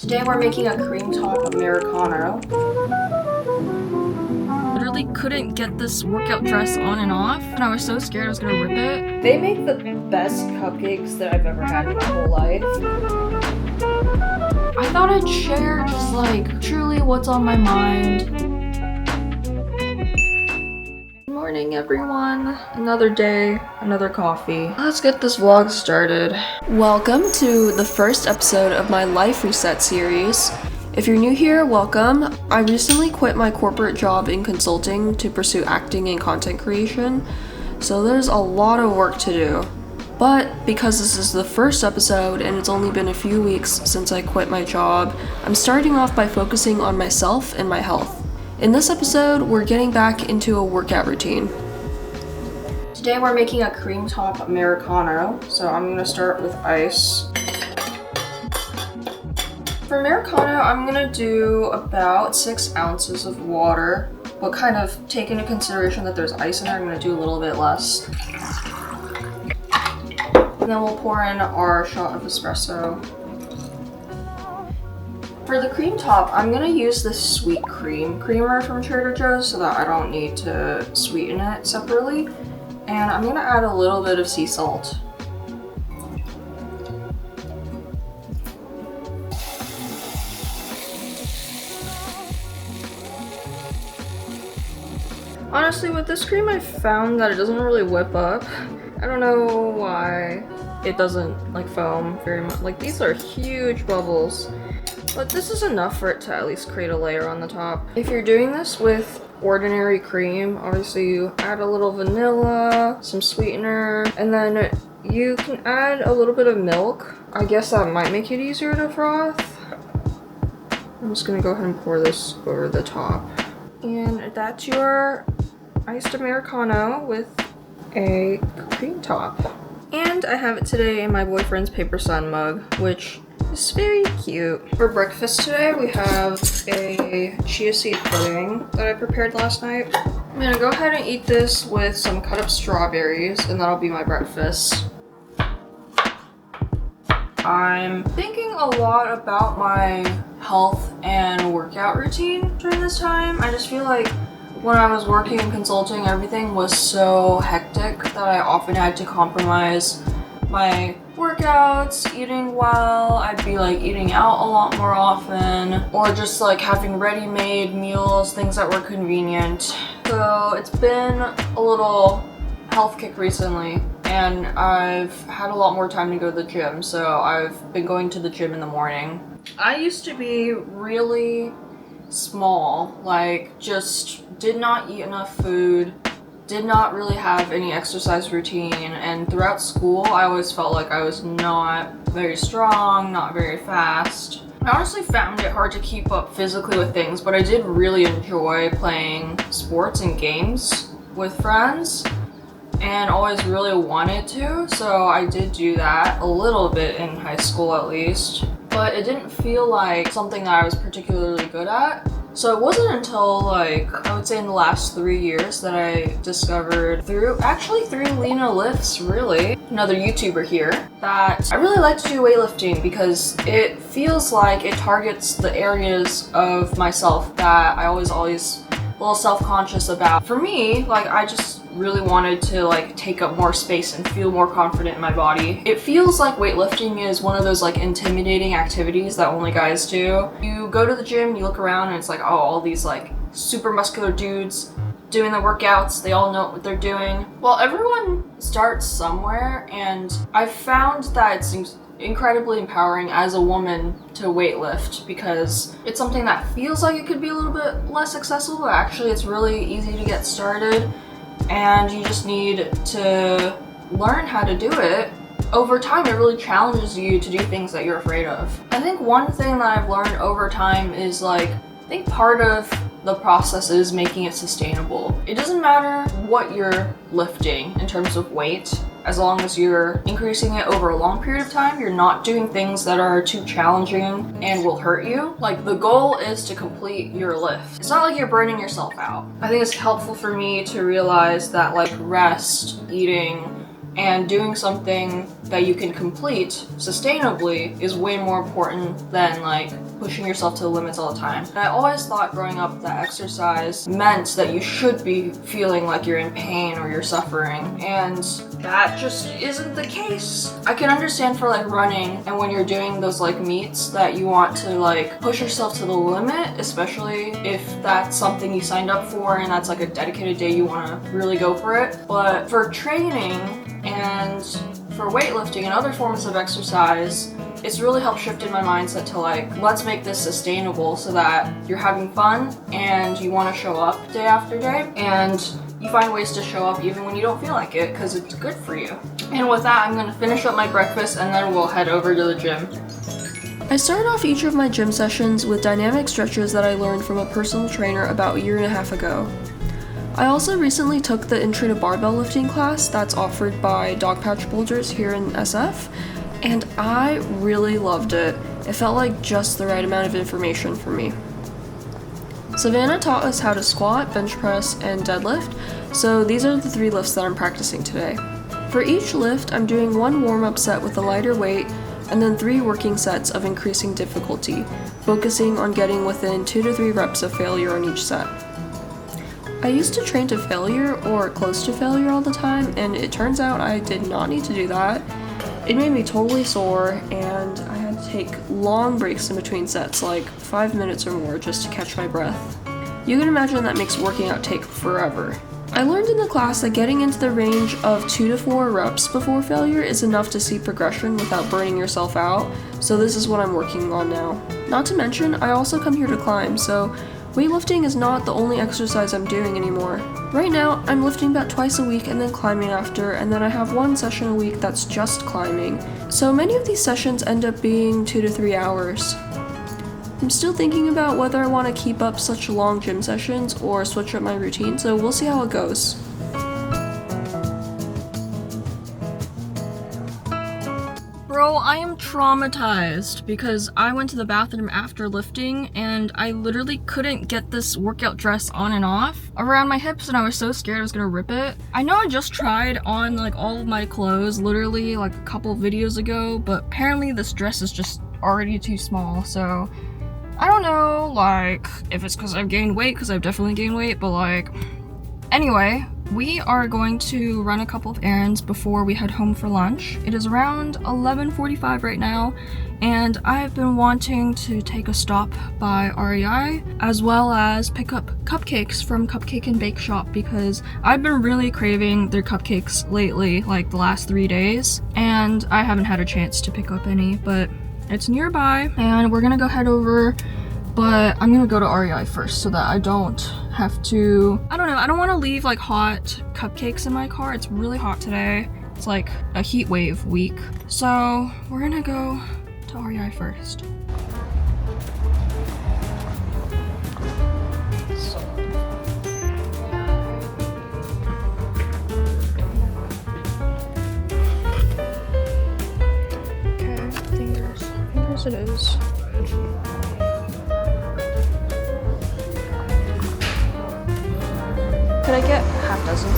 Today we're making a cream top Americano. Literally couldn't get this workout dress on and off, and I was so scared I was gonna rip it. They make the best cupcakes that I've ever had in my whole life. I thought I'd share just like truly what's on my mind. Good morning, everyone. Another day, another coffee. Let's get this vlog started. Welcome to the first episode of my Life Reset series. If you're new here, welcome. I recently quit my corporate job in consulting to pursue acting and content creation, so there's a lot of work to do. But because this is the first episode and it's only been a few weeks since I quit my job, I'm starting off by focusing on myself and my health. In this episode, we're getting back into a workout routine. Today we're making a cream top Americano, so I'm gonna start with ice. For Americano, I'm gonna do about 6 ounces of water, but kind of take into consideration that there's ice in there, I'm gonna do a little bit less. And then we'll pour in our shot of espresso. For the cream top, I'm gonna use this sweet cream creamer from Trader Joe's so that I don't need to sweeten it separately. And I'm gonna add a little bit of sea salt. Honestly, with this cream, I found that it doesn't really whip up. I don't know why it doesn't like foam very much. Like, these are huge bubbles. But this is enough for it to at least create a layer on the top. If you're doing this with ordinary cream, obviously you add a little vanilla, some sweetener, and then you can add a little bit of milk. I guess that might make it easier to froth. I'm just gonna go ahead and pour this over the top. And that's your iced Americano with a cream top. And I have it today in my boyfriend's Paper Sun mug, which is very cute. For breakfast today, we have a chia seed pudding that I prepared last night. I'm gonna go ahead and eat this with some cut up strawberries, and that'll be my breakfast. I'm thinking a lot about my health and workout routine during this time. I just feel like when I was working in consulting, everything was so hectic that I often had to compromise my workouts, eating well. I'd be like eating out a lot more often, or just like having ready-made meals, things that were convenient. So it's been a little health kick recently, and I've had a lot more time to go to the gym, so I've been going to the gym in the morning. I used to be really small, like just did not eat enough food, did not really have any exercise routine, and throughout school I always felt like I was not very strong, not very fast. I honestly found it hard to keep up physically with things, but I did really enjoy playing sports and games with friends and always really wanted to, so I did do that a little bit in high school at least, but it didn't feel like something that I was particularly good at. So it wasn't until like, I would say in the last 3 years that I discovered through Lena Lifts, really, another YouTuber here, that I really like to do weightlifting because it feels like it targets the areas of myself that I always a little self-conscious about. For me, like, I just really wanted to like take up more space and feel more confident in my body. It feels like weightlifting is one of those like intimidating activities that only guys do. You go to the gym, you look around, and it's like, oh, all these like super muscular dudes doing the workouts, they all know what they're doing. Well, everyone starts somewhere, and I've found that it seems incredibly empowering as a woman to weightlift because it's something that feels like it could be a little bit less accessible, but actually it's really easy to get started, and you just need to learn how to do it. Over time, it really challenges you to do things that you're afraid of. I think one thing that I've learned over time is like, I think part of the process is making it sustainable. It doesn't matter what you're lifting in terms of weight, as long as you're increasing it over a long period of time, you're not doing things that are too challenging and will hurt you. Like, the goal is to complete your lift. It's not like you're burning yourself out. I think it's helpful for me to realize that like rest, eating, and doing something that you can complete sustainably is way more important than like pushing yourself to the limits all the time. And I always thought growing up that exercise meant that you should be feeling like you're in pain or you're suffering, and that just isn't the case. I can understand for like running and when you're doing those like meets that you want to like push yourself to the limit, especially if that's something you signed up for and that's like a dedicated day you want to really go for it. But for training and for weightlifting and other forms of exercise, it's really helped shift in my mindset to like, let's make this sustainable so that you're having fun and you want to show up day after day, and you find ways to show up even when you don't feel like it because it's good for you. And with that, I'm gonna finish up my breakfast and then we'll head over to the gym. I started off each of my gym sessions with dynamic stretches that I learned from a personal trainer about a year and a half ago. I also recently took the Intro to Barbell Lifting class that's offered by Dogpatch Boulders here in SF, and I really loved it. It felt like just the right amount of information for me. Savannah taught us how to squat, bench press, and deadlift, so these are the 3 lifts that I'm practicing today. For each lift, I'm doing 1 warm-up set with a lighter weight, and then 3 working sets of increasing difficulty, focusing on getting within 2 to 3 reps of failure on each set. I used to train to failure or close to failure all the time, and it turns out I did not need to do that. It made me totally sore, and I had to take long breaks in between sets, like 5 minutes or more, just to catch my breath. You can imagine that makes working out take forever. I learned in the class that getting into the range of 2 to 4 reps before failure is enough to see progression without burning yourself out, so this is what I'm working on now. Not to mention, I also come here to climb, so weightlifting is not the only exercise I'm doing anymore. Right now, I'm lifting about twice a week and then climbing after, and then I have 1 session a week that's just climbing. So many of these sessions end up being 2 to 3 hours. I'm still thinking about whether I want to keep up such long gym sessions or switch up my routine, so we'll see how it goes. Bro, I am traumatized because I went to the bathroom after lifting and I literally couldn't get this workout dress on and off around my hips, and I was so scared I was gonna rip it. I know I just tried on like all of my clothes literally like a couple videos ago, but apparently this dress is just already too small, so I don't know like if it's because I've gained weight, because I've definitely gained weight, but like anyway, we are going to run a couple of errands before we head home for lunch. It is around 11:45 right now, and I've been wanting to take a stop by REI as well as pick up cupcakes from Cupcakin Bake Shop because I've been really craving their cupcakes lately, like the last 3 days, and I haven't had a chance to pick up any, but it's nearby and we're gonna go head over. But I'm gonna go to REI first so that I don't have to, I don't know, I don't want to leave like hot cupcakes in my car. It's really hot today. It's like a heat wave week. So we're gonna go to REI first. Okay, fingers it is. Could I get half dozen?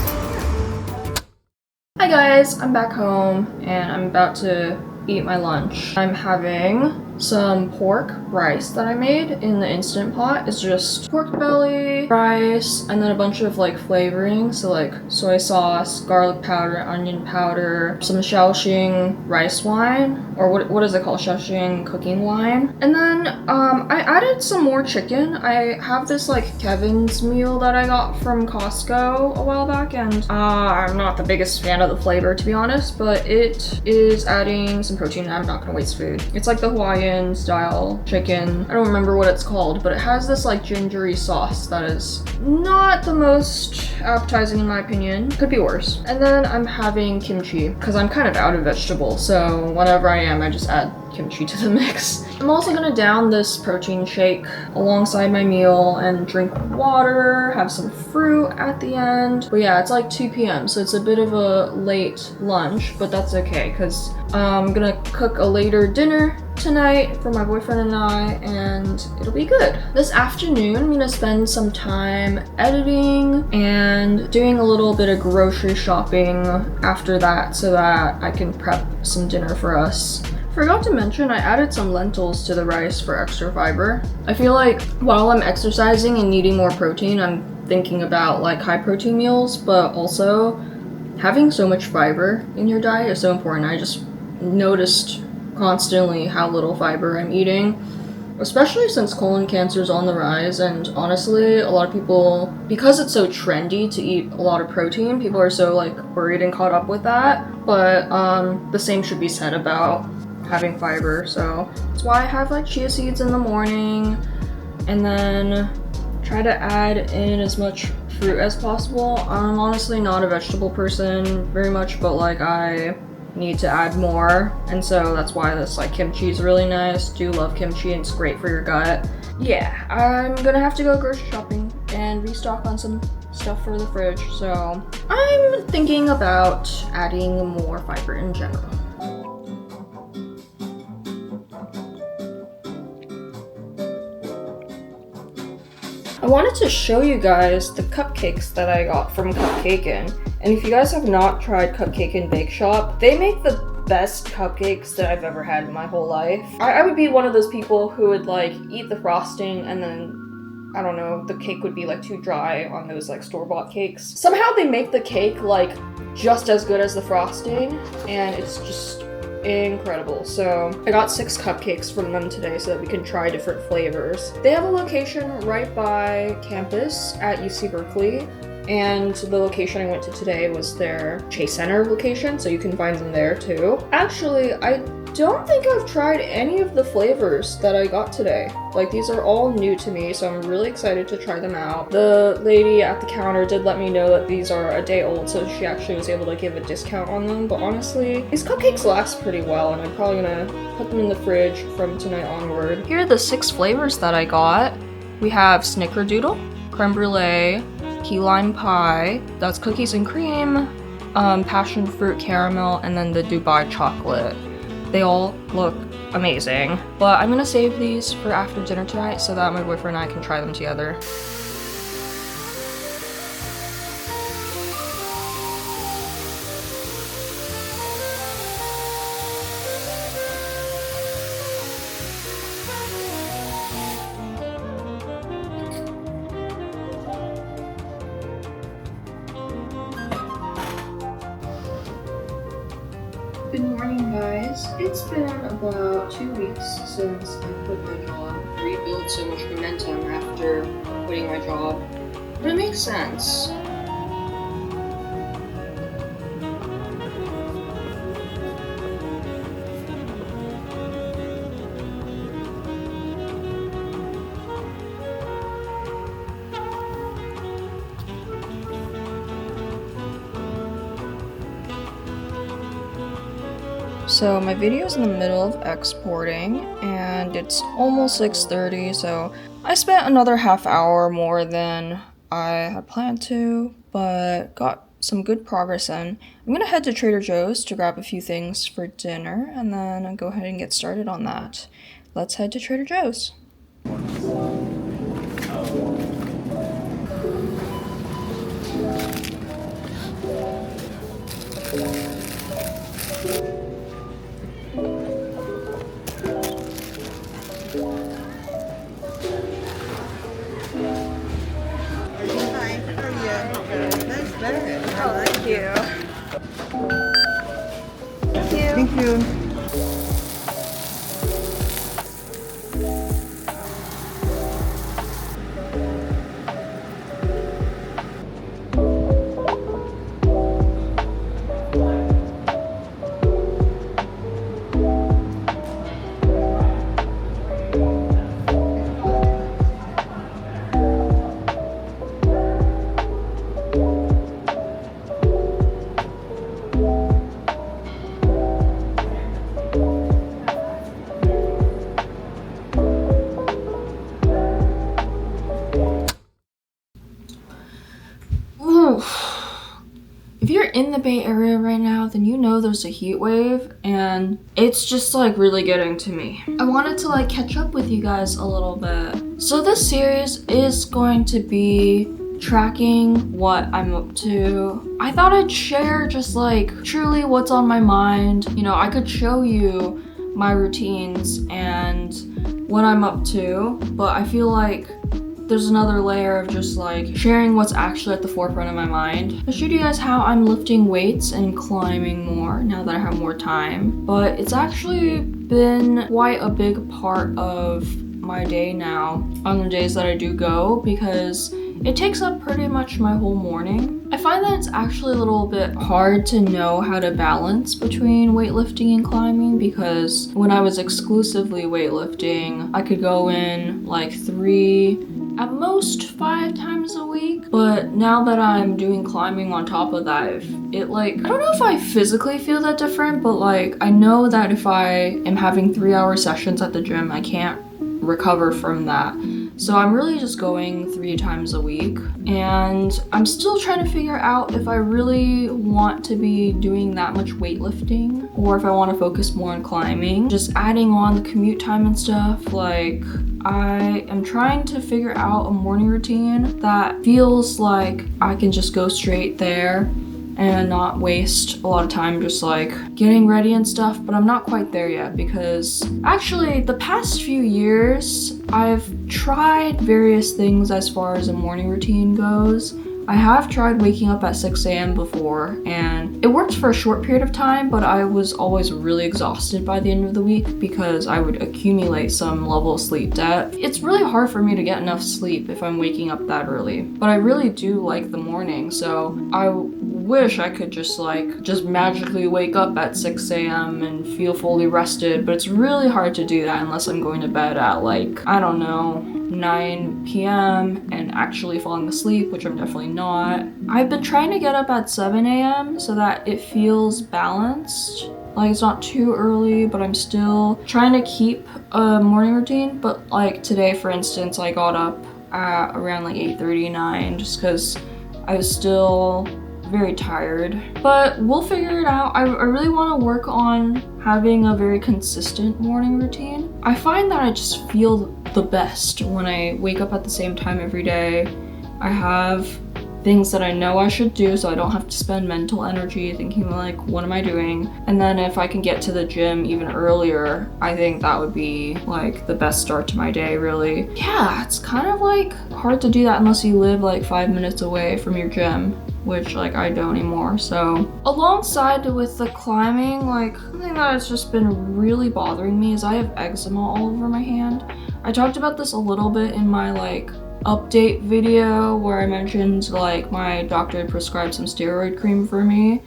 Hi guys, I'm back home and I'm about to eat my lunch. I'm having some pork rice that I made in the Instant Pot. It's just pork belly, rice, and then a bunch of like flavorings, so like soy sauce, garlic powder, onion powder, some Shaoxing rice wine, or what is it called? Shaoxing cooking wine. And then I added some more chicken. I have this like Kevin's meal that I got from Costco a while back, and I'm not the biggest fan of the flavor to be honest, but it is adding some protein and I'm not gonna waste food. It's like the Hawaiian style chicken. I don't remember what it's called, but it has this like gingery sauce that is not the most appetizing in my opinion. Could be worse. And then I'm having kimchi because I'm kind of out of vegetables, so whenever I am, I just add kimchi to the mix. I'm also gonna down this protein shake alongside my meal and drink water, have some fruit at the end. But yeah, it's like 2 p.m. so it's a bit of a late lunch, but that's okay because I'm gonna cook a later dinner tonight for my boyfriend and I, and it'll be good. This afternoon, I'm gonna spend some time editing and doing a little bit of grocery shopping after that so that I can prep some dinner for us. Forgot to mention, I added some lentils to the rice for extra fiber. I feel like while I'm exercising and needing more protein, I'm thinking about like high protein meals, but also having so much fiber in your diet is so important. I just noticed constantly how little fiber I'm eating, especially since colon cancer is on the rise, and honestly a lot of people, because it's so trendy to eat a lot of protein, people are so like worried and caught up with that, but the same should be said about having fiber. So that's why I have like chia seeds in the morning, and then try to add in as much fruit as possible. I'm honestly not a vegetable person very much, but like I need to add more, and so that's why this like kimchi is really nice. Do love kimchi and it's great for your gut. Yeah, I'm gonna have to go grocery shopping and restock on some stuff for the fridge, so I'm thinking about adding more fiber in general. I wanted to show you guys the cupcakes that I got from Cupcakin. And if you guys have not tried Cupcakin Bake Shop, they make the best cupcakes that I've ever had in my whole life. I would be one of those people who would like eat the frosting and then, I don't know, the cake would be like too dry on those like store-bought cakes. Somehow they make the cake like just as good as the frosting, and it's just incredible. So I got 6 cupcakes from them today so that we can try different flavors. They have a location right by campus at UC Berkeley, and the location I went to today was their Chase Center location, so you can find them there too. Actually, I don't think I've tried any of the flavors that I got today. Like, these are all new to me, so I'm really excited to try them out. The lady at the counter did let me know that these are a day old, so she actually was able to give a discount on them, but honestly, these cupcakes last pretty well, and I'm probably gonna put them in the fridge from tonight onward. Here are the 6 flavors that I got. We have Snickerdoodle, creme brulee, key lime pie, that's cookies and cream, passion fruit caramel, and then the Dubai chocolate. They all look amazing. But I'm gonna save these for after dinner tonight so that my boyfriend and I can try them together. Good morning, guys. It's been about 2 weeks since I quit my job. I rebuilt so much momentum after quitting my job, but it makes sense. So my video's in the middle of exporting and it's almost 6:30, so I spent another half hour more than I had planned to, but got some good progress in. I'm gonna head to Trader Joe's to grab a few things for dinner and then I'll go ahead and get started on that. Let's head to Trader Joe's. Oh, thank you. Thank you. in the Bay Area right now, then you know there's a heat wave and it's just like really getting to me. I wanted to like catch up with you guys a little bit. So this series is going to be tracking what I'm up to. I thought I'd share just like truly what's on my mind. You know, I could show you my routines and what I'm up to, but I feel like there's another layer of just like sharing what's actually at the forefront of my mind. I'll show you guys how I'm lifting weights and climbing more now that I have more time. But it's actually been quite a big part of my day now on the days that I do go, because it takes up pretty much my whole morning. I find that it's actually a little bit hard to know how to balance between weightlifting and climbing, because when I was exclusively weightlifting, I could go in like 3, at most 5 times a week. But now that I'm doing climbing on top of that, it like, I don't know if I physically feel that different, but like I know that if I am having 3-hour sessions at the gym, I can't recover from that. So I'm really just going 3 times a week, and I'm still trying to figure out if I really want to be doing that much weightlifting or if I want to focus more on climbing. Just adding on the commute time and stuff, like I am trying to figure out a morning routine that feels like I can just go straight there and not waste a lot of time just like getting ready and stuff, but I'm not quite there yet, because actually the past few years I've tried various things as far as a morning routine goes. I have tried waking up at 6 a.m. before, and it worked for a short period of time, but I was always really exhausted by the end of the week because I would accumulate some level of sleep debt. It's really hard for me to get enough sleep if I'm waking up that early, but I really do like the morning, so I wish I could just magically wake up at 6 a.m. and feel fully rested, but it's really hard to do that unless I'm going to bed at like, I don't know, 9 p.m. and actually falling asleep, which I'm definitely not. I've been trying to get up at 7 a.m. so that it feels balanced. Like it's not too early, but I'm still trying to keep a morning routine. But like today, for instance, I got up at around like 8:39 just because I was still very tired, but we'll figure it out. I really want to work on having a very consistent morning routine. I find that I just feel the best when I wake up at the same time every day. I have things that I know I should do, so I don't have to spend mental energy thinking like, what am I doing? And then if I can get to the gym even earlier, I think that would be like the best start to my day, really. Yeah, it's kind of like hard to do that unless you live like 5 minutes away from your gym, which like I don't anymore. So alongside with the climbing, like something that has just been really bothering me is I have eczema all over my hand. I talked about this a little bit in my like update video where I mentioned like my doctor had prescribed some steroid cream for me,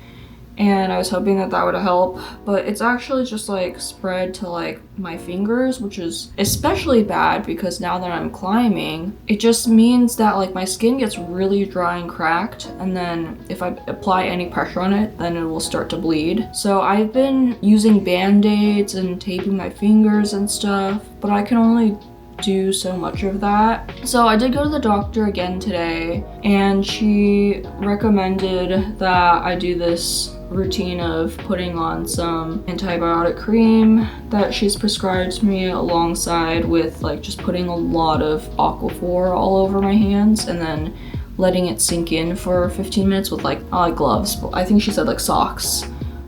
and I was hoping that that would help, but it's actually just like spread to like my fingers, which is especially bad because now that I'm climbing, it just means that like my skin gets really dry and cracked, and then if I apply any pressure on it, then it will start to bleed. So I've been using band-aids and taping my fingers and stuff, but I can only do so much of that. So I did go to the doctor again today, and she recommended that I do this routine of putting on some antibiotic cream that she's prescribed me, alongside with like just putting a lot of Aquaphor all over my hands and then letting it sink in for 15 minutes with like gloves, but I think she said like socks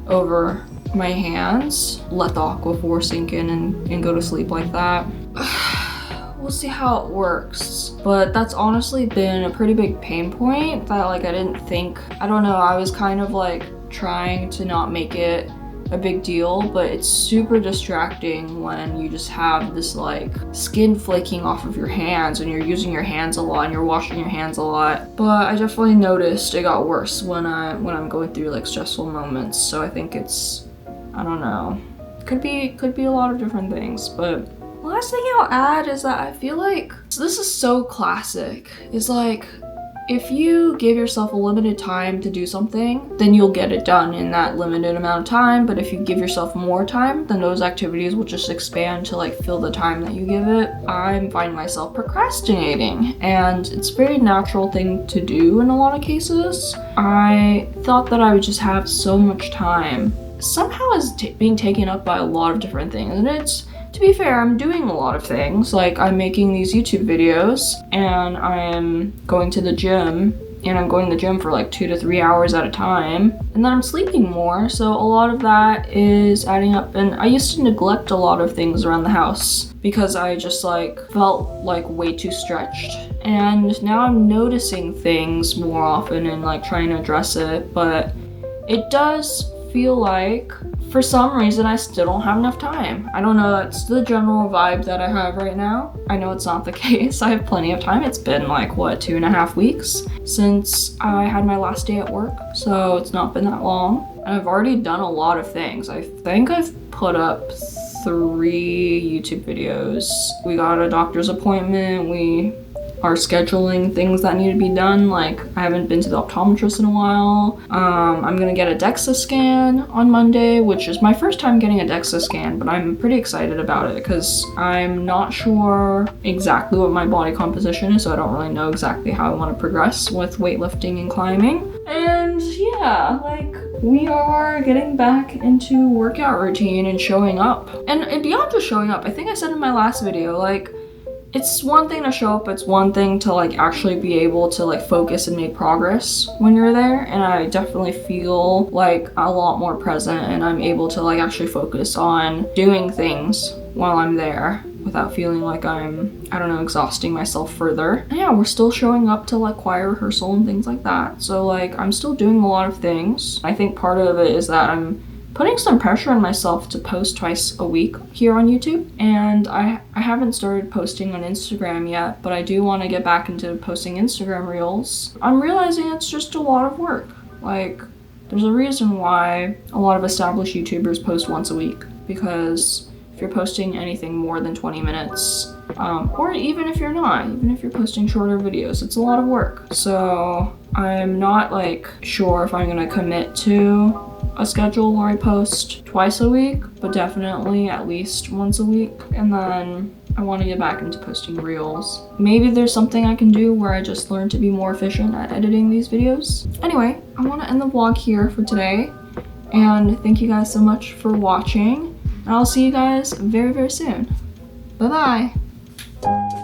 over my hands, let the Aquaphor sink in and go to sleep like that. We'll see how it works, but that's honestly been a pretty big pain point that like I didn't think, I don't know, I was kind of like trying to not make it a big deal, but it's super distracting when you just have this like skin flaking off of your hands and you're using your hands a lot and you're washing your hands a lot. But I definitely noticed it got worse when I'm going through like stressful moments, so I think it's, I don't know, could be a lot of different things. But last thing I'll add is that I feel like, so this is so classic, is like if you give yourself a limited time to do something, then you'll get it done in that limited amount of time. But if you give yourself more time, then those activities will just expand to like fill the time that you give it. I'm finding myself procrastinating, and it's a very natural thing to do in a lot of cases. I thought that I would just have so much time. Somehow is being taken up by a lot of different things, and it's, to be fair, I'm doing a lot of things. Like, I'm making these YouTube videos, and I'm going to the gym, and I'm going to the gym for like 2 to 3 hours at a time, and then I'm sleeping more, so a lot of that is adding up. And I used to neglect a lot of things around the house because I just like felt like way too stretched, and now I'm noticing things more often and like trying to address it. But it does feel like for some reason I still don't have enough time. I don't know, that's the general vibe that I have right now. I know it's not the case. I have plenty of time. It's been like, what, 2.5 weeks since I had my last day at work, so it's not been that long. And I've already done a lot of things. I think I've put up 3 YouTube videos. We got a doctor's appointment. We are scheduling things that need to be done. Like, I haven't been to the optometrist in a while. I'm gonna get a DEXA scan on Monday, which is my first time getting a DEXA scan, but I'm pretty excited about it because I'm not sure exactly what my body composition is, so I don't really know exactly how I want to progress with weightlifting and climbing. And yeah, like, we are getting back into workout routine and showing up. And beyond just showing up, I think I said in my last video, like, it's one thing to show up, it's one thing to like actually be able to like focus and make progress when you're there. And I definitely feel like a lot more present, and I'm able to like actually focus on doing things while I'm there without feeling like I'm, I don't know, exhausting myself further. And yeah, we're still showing up to like choir rehearsal and things like that. So like, I'm still doing a lot of things. I think part of it is that I'm putting some pressure on myself to post twice a week here on YouTube. And I haven't started posting on Instagram yet, but I do want to get back into posting Instagram reels. I'm realizing it's just a lot of work. Like, there's a reason why a lot of established YouTubers post once a week, because if you're posting anything more than 20 minutes, or even if you're not, even if you're posting shorter videos, it's a lot of work. So I'm not like sure if I'm gonna commit to a schedule where I post twice a week, but definitely at least once a week. And then I want to get back into posting reels. Maybe there's something I can do where I just learn to be more efficient at editing these videos. Anyway, I want to end the vlog here for today, and thank you guys so much for watching, and I'll see you guys very, very soon. Bye bye.